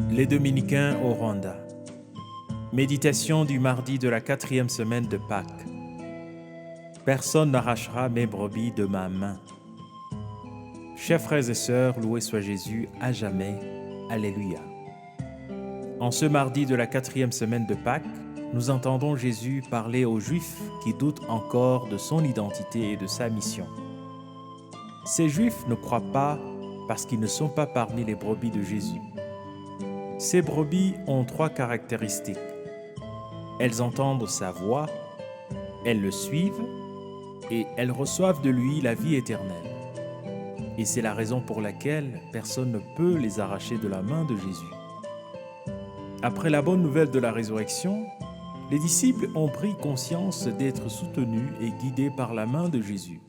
Les Dominicains au Rwanda. Méditation du mardi de la 4e semaine de Pâques. Personne n'arrachera mes brebis de ma main. Chers frères et sœurs, loué soit Jésus à jamais. Alléluia. En ce mardi de la 4e semaine de Pâques, nous entendons Jésus parler aux Juifs qui doutent encore de son identité et de sa mission. Ces Juifs ne croient pas parce qu'ils ne sont pas parmi les brebis de Jésus. Ces brebis ont 3 caractéristiques. Elles entendent sa voix, elles le suivent et elles reçoivent de lui la vie éternelle. Et c'est la raison pour laquelle personne ne peut les arracher de la main de Jésus. Après la bonne nouvelle de la résurrection, les disciples ont pris conscience d'être soutenus et guidés par la main de Jésus.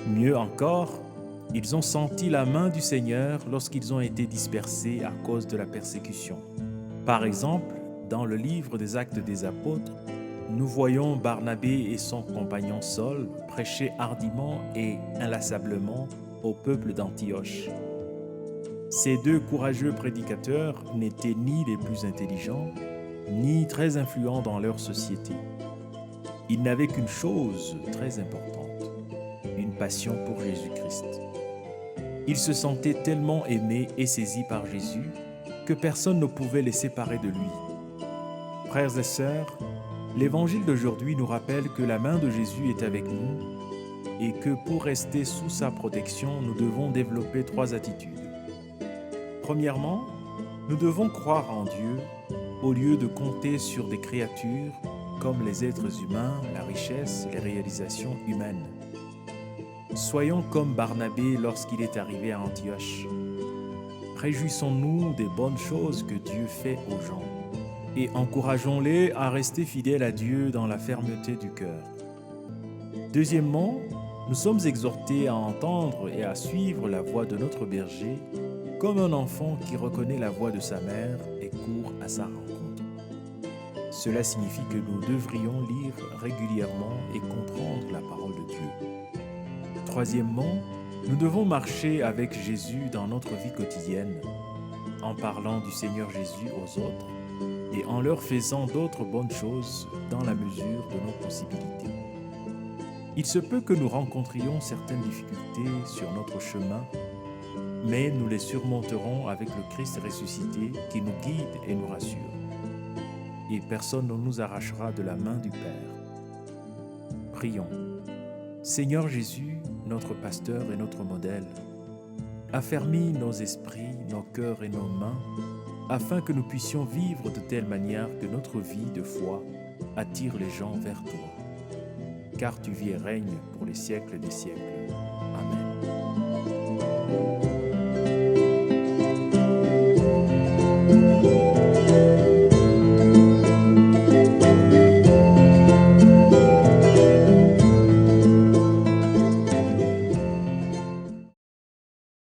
Mieux encore, ils ont senti la main du Seigneur lorsqu'ils ont été dispersés à cause de la persécution. Par exemple, dans le livre des Actes des Apôtres, nous voyons Barnabé et son compagnon Saul prêcher hardiment et inlassablement au peuple d'Antioche. Ces 2 courageux prédicateurs n'étaient ni les plus intelligents, ni très influents dans leur société. Ils n'avaient qu'une chose très importante, une passion pour Jésus-Christ. Ils se sentaient tellement aimés et saisis par Jésus que personne ne pouvait les séparer de lui. Frères et sœurs, l'Évangile d'aujourd'hui nous rappelle que la main de Jésus est avec nous et que pour rester sous sa protection, nous devons développer 3 attitudes. Premièrement, nous devons croire en Dieu au lieu de compter sur des créatures comme les êtres humains, la richesse, les réalisations humaines. Soyons comme Barnabé lorsqu'il est arrivé à Antioche. Réjouissons-nous des bonnes choses que Dieu fait aux gens et encourageons-les à rester fidèles à Dieu dans la fermeté du cœur. Deuxièmement, nous sommes exhortés à entendre et à suivre la voix de notre berger comme un enfant qui reconnaît la voix de sa mère et court à sa rencontre. Cela signifie que nous devrions lire régulièrement et comprendre la parole de Dieu. Troisièmement, nous devons marcher avec Jésus dans notre vie quotidienne, en parlant du Seigneur Jésus aux autres et en leur faisant d'autres bonnes choses dans la mesure de nos possibilités. Il se peut que nous rencontrions certaines difficultés sur notre chemin, mais nous les surmonterons avec le Christ ressuscité qui nous guide et nous rassure. Et personne ne nous arrachera de la main du Père. Prions. Seigneur Jésus, notre pasteur et notre modèle, affermis nos esprits, nos cœurs et nos mains, afin que nous puissions vivre de telle manière que notre vie de foi attire les gens vers toi. Car tu vis et règnes pour les siècles des siècles.